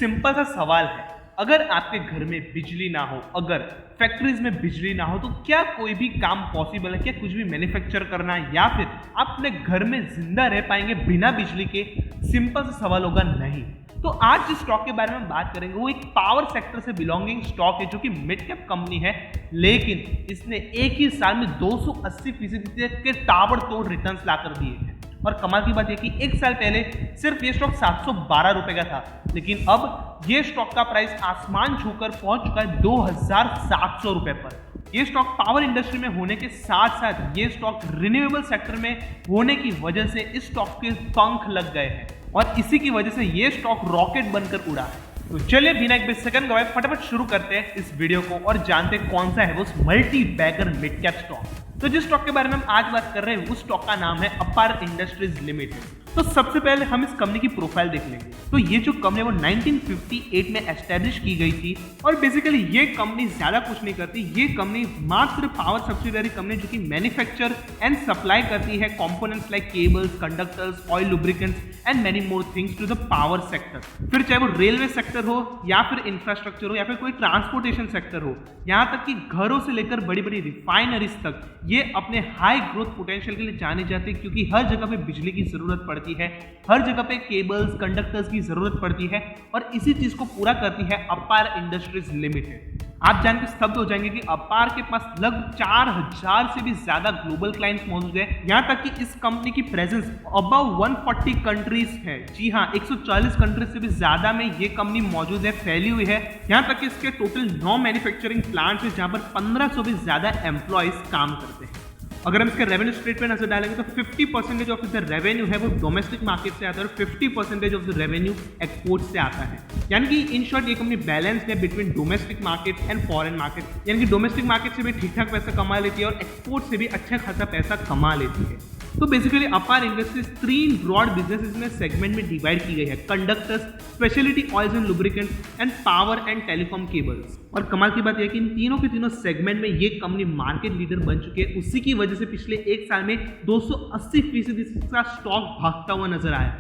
Simple सा सवाल है, अगर आपके घर में बिजली ना हो, अगर फैक्ट्रीज में बिजली ना हो, तो क्या कोई भी काम पॉसिबल है? क्या कुछ भी मैन्युफैक्चर करना, या फिर आप अपने घर में जिंदा रह पाएंगे बिना बिजली के? सिंपल सा सवाल होगा नहीं। तो आज जिस स्टॉक के बारे में बात करेंगे वो एक पावर सेक्टर से बिलोंगिंग स्टॉक है, जो कि मिड कैप कंपनी है, लेकिन इसने एक ही साल में 280% के ताबड़तोड़ रिटर्न्स लाकर दिए हैं। और कमाल की बात यह कि एक साल पहले सिर्फ ये स्टॉक 712 रुपए का था, लेकिन अब ये स्टॉक का प्राइस आसमान छूकर पहुंच चुका है 2700 रुपए पर। ये स्टॉक पावर इंडस्ट्री में होने के साथ साथ ये स्टॉक रिन्यूएबल सेक्टर में होने की वजह से इस स्टॉक के पंख लग गए हैं और इसी की वजह से ये स्टॉक रॉकेट बनकर उड़ा है। तो चलिए बिना एक भी सेकंड गवाए फटाफट शुरू करते हैं इस वीडियो को और जानते हैं कौन सा है वो multi bagger mid cap stock. तो जिस स्टॉक के बारे में हम आज बात कर रहे हैं उस स्टॉक का नाम है अपार इंडस्ट्रीज लिमिटेड। तो सबसे पहले हम इस कंपनी की प्रोफाइल देख लेंगे। तो ये जो कंपनी है वो 1958 में एस्टेब्लिश की गई थी और बेसिकली ये कंपनी ज्यादा कुछ नहीं करती। ये कंपनी मात्र पावर सब्सिडरी कंपनी जो कि मैन्युफैक्चर एंड सप्लाई करती है components like cables, conductors, oil lubricants and many more things to the power sector. फिर चाहे वो रेलवे सेक्टर हो या फिर इंफ्रास्ट्रक्चर हो या फिर कोई ट्रांसपोर्टेशन सेक्टर हो, यहाँ तक कि घरों से लेकर बड़ी बड़ी रिफाइनरीज तक ये अपने हाई ग्रोथ पोटेंशियल के लिए जाने जाते हैं, क्योंकि हर जगह पे बिजली की जरूरत पड़ती है, हर जगह पे केबल्स, कंडक्टर्स की जरूरत पड़ती है और इसी चीज को पूरा करती है अपार इंडस्ट्रीज लिमिटेड। आप जान के स्तब्ध हो जाएंगे कि अपार के पास लगभग 4000 से भी ज्यादा ग्लोबल क्लाइंट्स मौजूद है। यहाँ तक कि इस कंपनी की प्रेजेंस अबव 140 कंट्रीज है। जी हाँ, 140 कंट्रीज से भी ज्यादा में ये कंपनी मौजूद है, फैली हुई है। यहाँ तक कि इसके टोटल 9 मैन्युफैक्चरिंग प्लांट्स है जहाँ पर 1500 भी ज्यादा एम्प्लॉयज काम करते हैं। अगर हम इसके रेवेन्यू स्प्लिट पे नजर डालेंगे तो 50% ऑफ द रेवेन्यू है वो डोमेस्टिक मार्केट से आता है और 50% ऑफ द रेवेन्यू एक्सपोर्ट से आता है। यानी कि इन शॉर्ट ये कंपनी बैलेंस है between domestic market and foreign market. यानी कि डोमेस्टिक मार्केट से भी ठीक ठाक पैसा कमा लेती है और एक्सपोर्ट से भी अच्छा खासा पैसा कमा लेती है। तो बेसिकली अपार इंडस्ट्रीज 3 ब्रॉड बिजनेसेस में सेगमेंट में डिवाइड की गई है: conductors, speciality oils and lubricants and power and telecom cables. और कमाल की बात यह कि इन तीनों के तीनों सेगमेंट में ये कंपनी मार्केट लीडर बन चुकी है। उसी की वजह से पिछले एक साल में 280% का स्टॉक भागता हुआ नजर आया।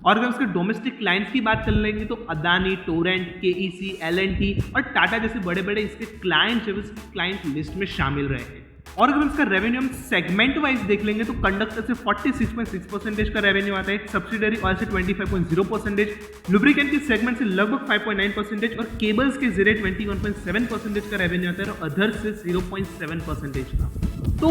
और अगर उसके डोमेस्टिक क्लाइंट्स की बात कर लेंगे तो अदानी, टोरेंट, केईसी, एल&टी और टाटा जैसे बड़े बड़े इसके क्लाइंट लिस्ट में शामिल रहे हैं। और अगर इसका रेवेन्यू हम सेगमेंट वाइज देख लेंगे तो कंडक्टर से 46.6% का रेवेन्यू आता है, सब्सिडरी ऑयल से 25.0%, लुब्रिकेंट के सेगमेंट से लगभग 5.9% और केबल्स के जरिए 21.7% का रेवेन्यू आता है और अदर से 0.7% का। तो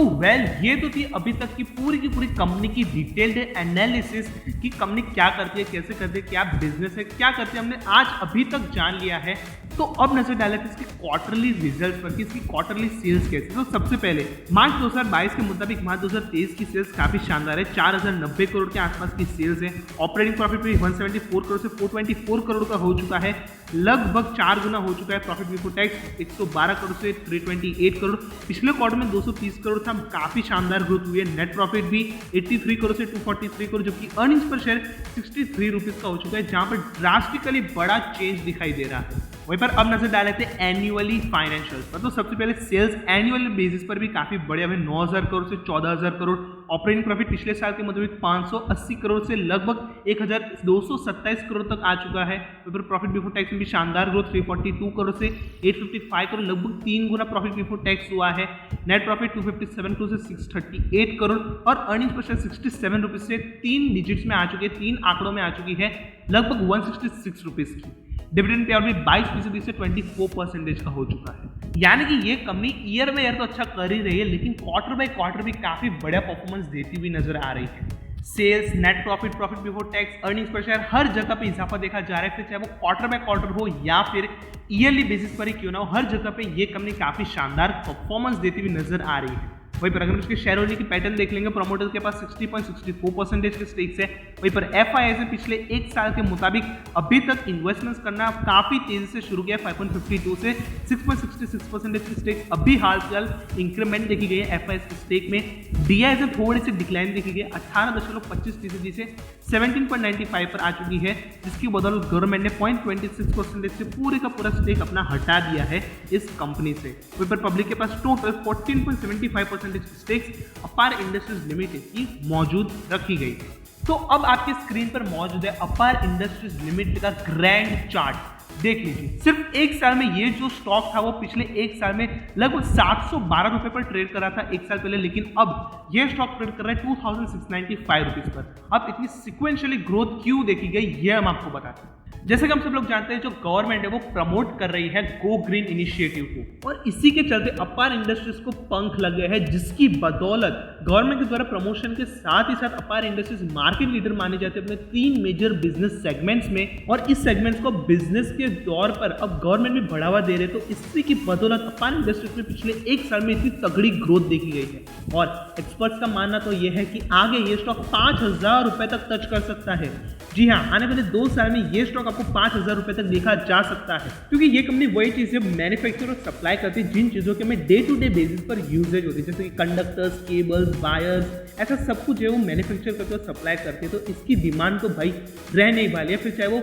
ये तो थी अभी तक की पूरी कंपनी की डिटेल्ड एनालिसिस कि कंपनी क्या करती है, कैसे करती है, क्या बिजनेस है, क्या करती है, हमने आज अभी तक जान लिया है। तो अब नजर डाले थे इसके क्वार्टरली रिजल्ट पर कि इसकी क्वार्टरली सेल्स कैसे। तो सबसे पहले मार्च 2022 के मुताबिक मार्च 2023 की सेल्स काफी शानदार है, 4090 करोड़ के आसपास की सेल्स है। ऑपरेटिंग प्रॉफिट भी 174 करोड़ से 424 करोड़ का हो चुका है, लगभग 4 गुना हो चुका है। प्रॉफिट बिफोर टैक्स 112 करोड़ से 328 करोड़, पिछले क्वार्टर में 230 करोड़ था, काफी शानदार ग्रोथ हुई है। नेट प्रॉफिट भी 83 करोड़ से 243 करोड़, जबकि अर्निंग्स पर शेयर 63 रुपीज का हो चुका है, जहां पर ड्रास्टिकली बड़ा चेंज दिखाई दे रहा है। वहीं पर अब नजर डाले थे एनुअली फाइनेंशियल्स पर। तो सबसे पहले सेल्स एनुअल बेसिस पर भी काफी बड़े हुए, 9000 करोड़ से 14000 करोड़। ऑपरेटिंग प्रॉफिट पिछले साल के मुताबिक 580 करोड़ से लगभग 1227 करोड़ तक आ चुका है। वहीं पर प्रॉफिट बिफोर टैक्स में भी शानदार ग्रोथ 342 करोड़ से 855 करोड़, लगभग 3 गुना प्रॉफिट बिफोर टैक्स हुआ है। नेट प्रॉफिट 257 करोड़ से 638 करोड़ और अर्निंग्स पर शेयर 67 रुपीज से 3 डिजिट्स में आ चुकी है, 3 आंकड़ों में आ चुकी है, लगभग 166 रुपीज की। डिविडेंड पे आउट भी 22% से 24% का हो चुका है। यानी कि ये कंपनी ईयर बाय ईयर तो अच्छा कर ही रही है, लेकिन क्वार्टर बाय क्वार्टर भी काफी बड़ा परफॉर्मेंस देती हुई नजर आ रही है। Sales, net profit, profit before tax, earnings per share हर जगह पे इजाफा देखा जा रहा है। फिर चाहे वो क्वार्टर बाय क्वार्टर हो या फिर ईयरली बेसिस पर ही क्यों ना हो, हर जगह पे ये कंपनी काफी शानदार परफॉर्मेंस देती हुई नजर आ रही है। वहीं पर अगर उसके शेयर होल्डिंग की पैटर्न देख लेंगे, प्रोमोटर के पास 60.64% के स्टेक्स है। वहीं पर एफआईआई ने पिछले एक साल के मुताबिक अभी तक इन्वेस्टमेंट्स करना काफी तेजी से शुरू किया, 5.52 से 6.66% की स्टेक्स अभी हाल फिलहाल इंक्रीमेंट देखी गई है एफआईआई के स्टेक में। डीआईएस में थोड़ी सी डिक्लाइन देखी गई, 18.25% से 17.95 पर आ चुकी है, जिसकी बदौलत गवर्नमेंट ने 0.26% से पूरे का पूरा स्टेक अपना हटा दिया है इस कंपनी से। वहीं पर पब्लिक के पास टोटल 14.75% स्टेक्स अपार इंडस्ट्रीज लिमिटेड की मौजूद रखी गई है। तो अब आपके स्क्रीन पर मौजूद है अपार इंडस्ट्रीज लिमिटेड का ग्रैंड चार्ट। देख लीजिए, सिर्फ एक साल में ये जो स्टॉक था वो पिछले एक साल में लगभग 712 रुपए पर ट्रेड कर रहा था एक साल पहले, लेकिन अब ये स्टॉक ट्रेड कर रहा है 2695 रुपीज पर। अब इतनी सिक्वेंशियली ग्रोथ क्यों देखी गई ये हम आपको बताते हैं। जैसे कि हम सब लोग जानते हैं, जो गवर्नमेंट है वो प्रमोट कर रही है गो ग्रीन इनिशिएटिव को, और इसी के चलते अपार इंडस्ट्रीज को पंख लग गए हैं, जिसकी बदौलत गवर्नमेंट के द्वारा प्रमोशन के साथ ही साथ अपार इंडस्ट्रीज मार्केट लीडर माने जाते हैं अपने 3 मेजर बिजनेस सेगमेंट्स में, और इस सेगमेंट्स को बिजनेस के तौर पर अब गवर्नमेंट भी बढ़ावा दे रहे हैं। तो इसी की बदौलत अपार इंडस्ट्रीज में पिछले एक साल में इतनी तगड़ी ग्रोथ देखी गई है, और एक्सपर्ट्स का मानना तो यह है कि आगे ये स्टॉक 5000 रुपए तक टच कर सकता है। जी हाँ, आने वाले 2 साल में ये स्टॉक आपको 5000 रुपए तक देखा जा सकता है, क्योंकि ये कंपनी वही चीजें मैन्युफैक्चर और सप्लाई करती है जिन चीजों के हमें डे टू डे बेसिस पर यूजेज होती है, जैसे कि कंडक्टर्स, केबल्स, वायर्स, ऐसा सब कुछ जो है वो मैन्युफैक्चर करते और सप्लाई करते हैं। तो इसकी डिमांड तो भाई रह नहीं वाली है, फिर चाहे वो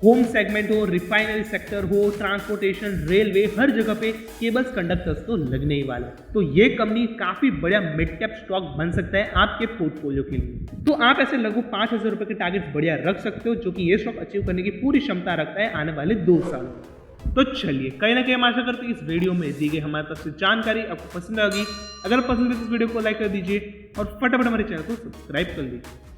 होम सेगमेंट हो, रिफाइनरी सेक्टर हो, ट्रांसपोर्टेशन, रेलवे, हर जगह पे केबल्स, कंडक्टर्स तो लगने ही वाले। तो ये कंपनी काफी बढ़िया मिड कैप स्टॉक बन सकता है आपके पोर्टफोलियो के लिए। तो आप ऐसे लगभग 5000 रुपए के टारगेट बढ़िया रख सकते हो, जो कि ये स्टॉक अचीव करने की पूरी क्षमता रखता है आने वाले 2 सालों। तो चलिए, कहीं ना कहीं हम आशा करते हैं इस वीडियो में दी गई हमारे तरफ से जानकारी आपको पसंद आएगी। अगर पसंद है तो इस वीडियो को लाइक कर दीजिए और फटाफट हमारे चैनल को सब्सक्राइब कर लीजिए।